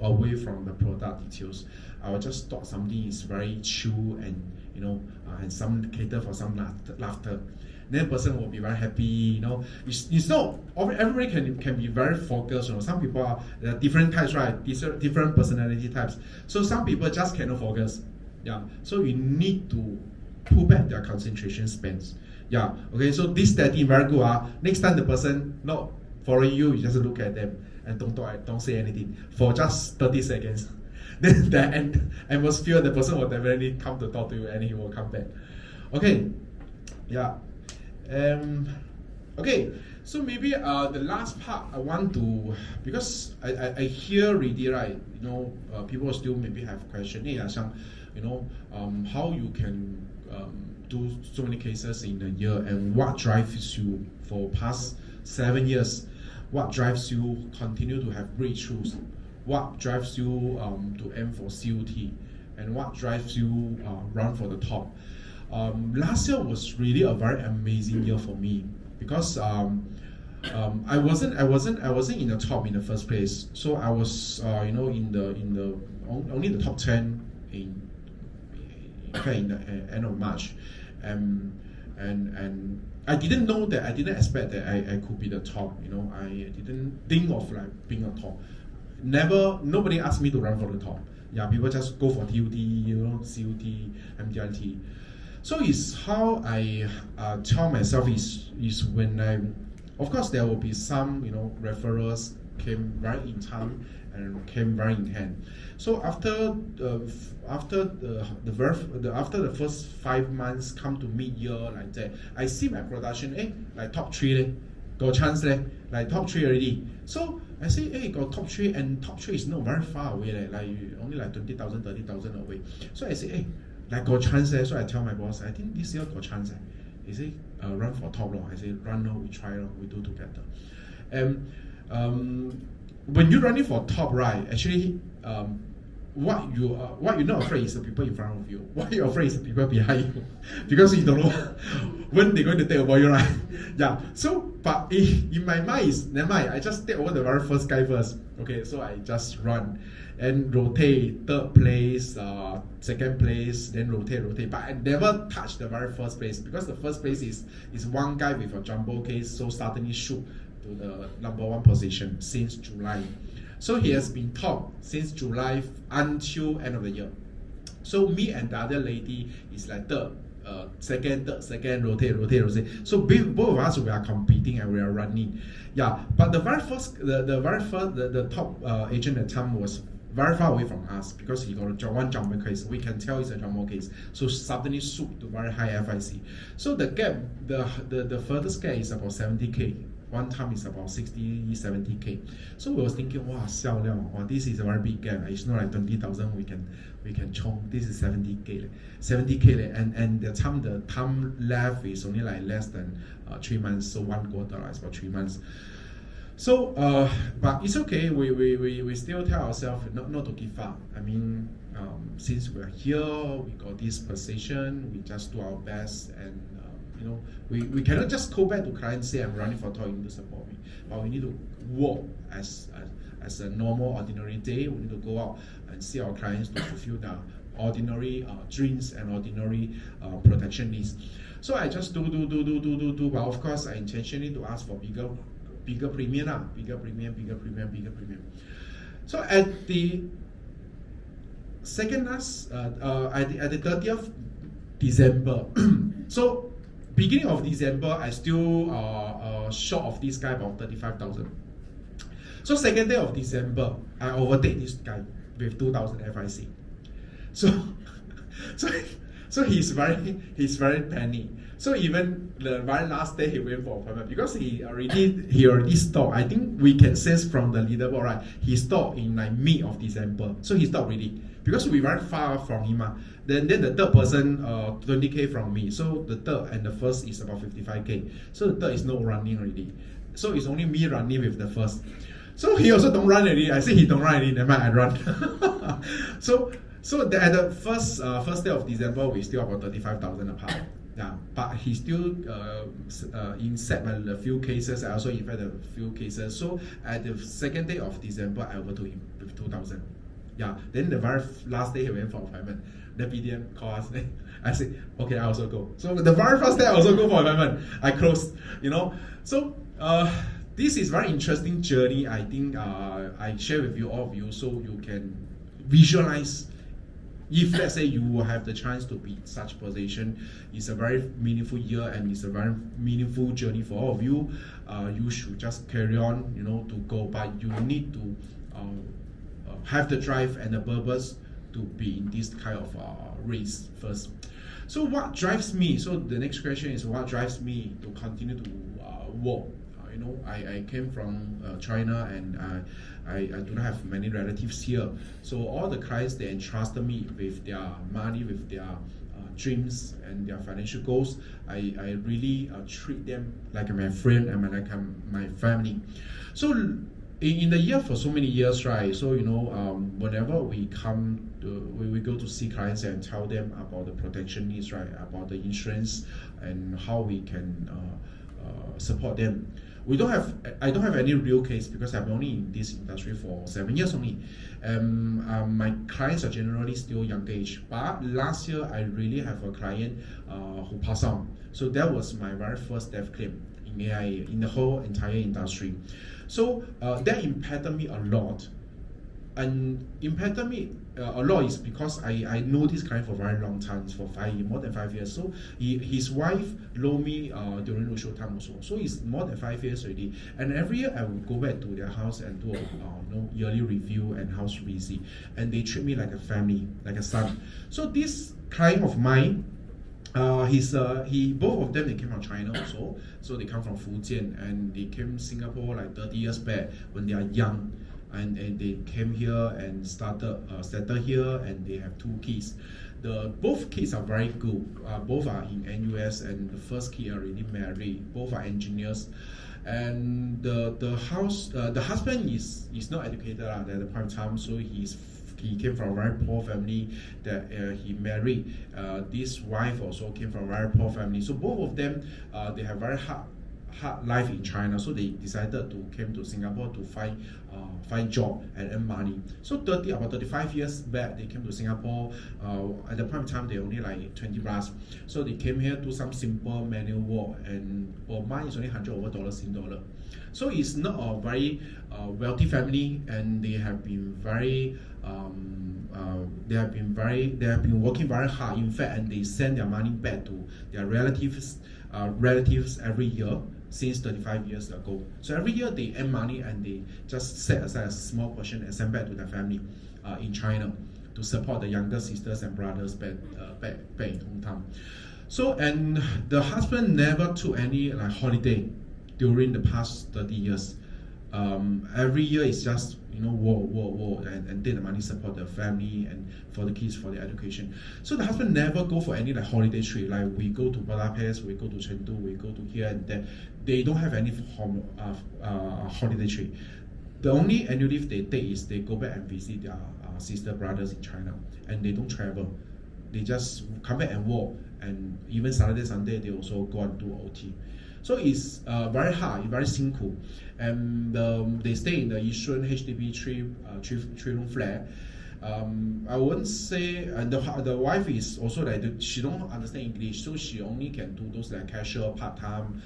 away from the product details. I will just talk something is very chill and and some cater for some laughter. Then person will be very happy. It's not everybody can be very focused. Some people are different types, right? Different personality types. So some people just cannot focus. Yeah. So you need to pull back their concentration spans. Yeah. Okay. So this technique very good. Next time the person not following you, you just look at them and don't say anything for just 30 seconds. Then the atmosphere, the person will definitely come to talk to you and he will come back. Okay. Yeah. Okay, so maybe the last part I want to, because I hear already, right, people still maybe have question, hey, Xiang, how you can do so many cases in a year, and what drives you for past 7 years, what drives you continue to have breakthroughs, what drives you to aim for COT, and what drives you run for the top. Last year was really a very amazing year for me because I wasn't in the top in the first place. So I was in the only the top 10 in the end of March, and I didn't know that, I didn't expect that I could be the top. I didn't think of like being a top. Nobody asked me to run for the top. Yeah, people just go for TUT, CUT, MDRT. So it's how I tell myself is when of course there will be some referrals came right in time and came right in hand. So after the first 5 months come to mid-year like that, I see my production like top 3 got chance like top 3 already. So I say got top 3, and top 3 is not very far away like only like 20,000 30,000 away. So I say like got chance so I tell my boss, I think this year got chance He say run for top I say run we try we do together. When you're running for top, right, actually what you're not afraid is the people in front of you. What you're afraid is the people behind you, because you don't know when they're going to take over you, right? Yeah. So, but in my mind is never mind. I just take over the very first guy first. Okay, so I just run and rotate, third place, second place, then rotate. But I never touch the very first place, because the first place is one guy with a jumbo case, so suddenly shoot to the number 1 position since July. So he has been top since July until end of the year. So me and the other lady is like second, rotate. So both of us, we are competing and we are running. Yeah, but the top agent at the time was very far away from us, because he got one jumbo case. We can tell it's a jumbo case. So suddenly shoot to very high FIC. So the gap, the furthest gap is about 70K. One time is about 60, 70K. So we was thinking, wow, this is a very big gap. It's not like 20,000 we can chong. This is 70K, and the time left is only like less than 3 months. So 1 quarter is about 3 months. So but it's okay. We still tell ourselves not to give up. I mean, since we're here, we got this position. We just do our best, and we cannot just go back to client and say I'm running for top, you need to support me. But we need to work as a normal, ordinary day. We need to go out and see our clients to fulfill their ordinary dreams and ordinary protection needs. So I just do. But of course, I intentionally to ask for bigger premium, bigger premium. So at the second last, at the 30th December, so beginning of December, I still short of this guy about 35,000. So second day of December, I overtake this guy with 2,000 FIC. So he's very panicked. So even the very last day he went for appointment, because he already stopped. I think we can sense from the leaderboard, right? He stopped in like mid of December. So he stopped already, because we very far from him. Then the third person 20K from me. So the third and the first is about 55K. So the third is no running already. So it's only me running with the first. So he also don't run already. I say he don't run already, never mind, I run. So at the first day of December, we still about 35,000 apart. Yeah, but he still inset a few cases. I also infect a few cases. So at the second day of December, I overtook him with 2,000. Yeah, then the very last day he went for appointment. The BDM called us. I said, okay, I also go. So the very first day I also go for appointment. I closed, you know. So this is very interesting journey. I think I share with you all of you so you can visualize. If let's say you will have the chance to be in such position, it's a very meaningful year and it's a very meaningful journey for all of you. You should just carry on, you know, to go, but you need to have the drive and the purpose to be in this kind of race first. So what drives me? So the next question is what drives me to continue to walk? You know, I came from China and I do not have many relatives here. So all the clients, they entrusted me with their money, with their dreams and their financial goals. I really treat them like my friend and like my family. So in the year for so many years, right? So you know, whenever we come, we go to see clients and tell them about the protection needs, right? About the insurance and how we can support them. I don't have any real case because I'm only in this industry for 7 years only. My clients are generally still young age. But last year I really have a client who passed on. So that was my very first death claim in AIA in the whole entire industry. So that impacted me a lot. And impacted me a lot is because I know this client for a very long time, for more than 5 years. So his wife know me during the show time also. So it's more than 5 years already. And every year I will go back to their house and do a yearly review and house visit. And they treat me like a family, like a son. So this client of mine, both of them they came from China also. So they come from Fujian and they came Singapore like 30 years back when they are young. And they came here and started settle here, and they have 2 kids. Both kids are very good. Both are in NUS, and the first kid already married. Both are engineers, and the husband is not educated at the point of time, so he came from a very poor family that he married. This wife also came from a very poor family. So both of them they have very hard life in China, so they decided to came to Singapore to find job and earn money. So about 35 years back, they came to Singapore. At the point of time, they only like 20 plus. So they came here to some simple manual work, and mine is only $100 Sing dollar. So it's not a very wealthy family, and they have been very they have been working very hard. In fact, and they send their money back to their relatives every year since 35 years ago. So every year they earn money and they just set aside a small portion and send back to their family in China to support the younger sisters and brothers back in hometown. So, and the husband never took any like holiday during the past 30 years. Every year is just war, and then the money support the family and for the kids for their education. So the husband never go for any like holiday trip. Like we go to Budapest, we go to Chengdu, we go to here and there. They don't have any holiday trip. The only annual leave they take is they go back and visit their sister brothers in China, and they don't travel. They just come back and work, and even Saturday, Sunday they also go and do OT. So it's very hard, very simple. And they stay in the Yishun HDB three-room flat. I wouldn't say, and the wife is also like, she don't understand English, so she only can do those like casual, part-time,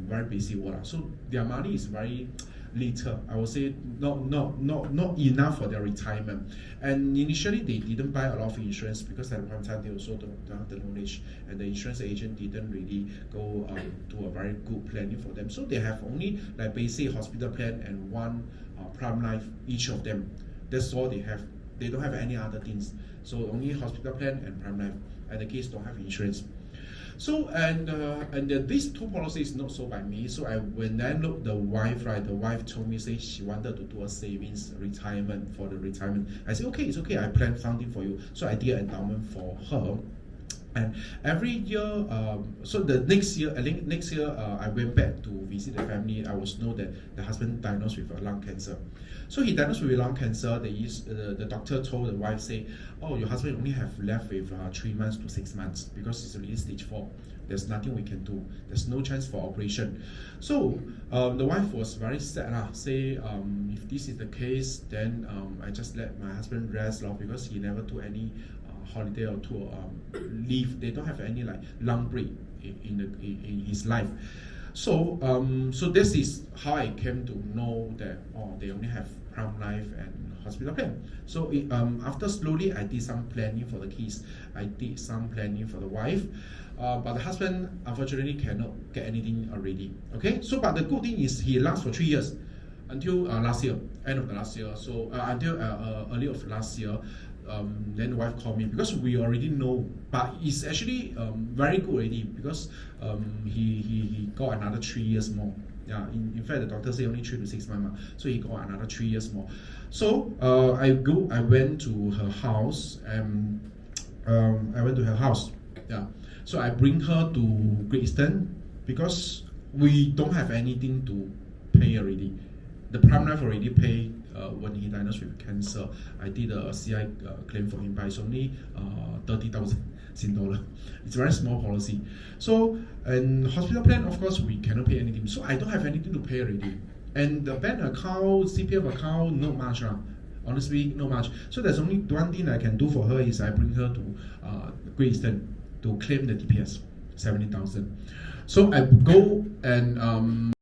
very busy work. So their money is very little. I would say not enough for their retirement. And initially they didn't buy a lot of insurance because at one time they also don't have the knowledge, and the insurance agent didn't really go to a very good planning for them. So they have only like basic hospital plan and one prime life each of them. That's all they have. They don't have any other things. So only hospital plan and prime life, and the kids don't have insurance. So and these 2 policies not sold by me. So when I looked the wife, right, the wife told me say she wanted to do a savings for the retirement. I said okay, it's okay. I planned something for you. So I did an endowment for her. And every year, so the next year, I think next year, I went back to visit the family. I was know that the husband diagnosed with lung cancer. So he diagnosed with lung cancer. The doctor told the wife, say, "Oh, your husband only have left with 3 months to 6 months because it's already stage 4. There's nothing we can do. There's no chance for operation." So the wife was very sad. Say, if this is the case, then I just let my husband rest because he never took any holiday or tour leave. They don't have any like lung break in his life. So so this is how I came to know that they only have Crown Life and hospital plan. So after slowly I did some planning for the kids. I did some planning for the wife. But the husband unfortunately cannot get anything already. Okay, so but the good thing is he lasts for 3 years until last year, end of the last year. So until early of last year, then the wife called me because we already know, but it's actually very good already because he got another 3 years more. Yeah, in fact the doctor say only 3 to 6 months, so he got another 3 years more. So I went to her house and yeah. So I bring her to Great Eastern because we don't have anything to pay already. The Prime Life already paid when he diagnosed with cancer. I did a CI claim for him, but it's only 30,000 Sing dollar. It's a very small policy. So, and hospital plan, of course, we cannot pay anything. So I don't have anything to pay already. And the bank account, CPF account, not much. Honestly, not much. So there's only one thing I can do for her is I bring her to Great Eastern to claim the DPS, 70,000. So I go and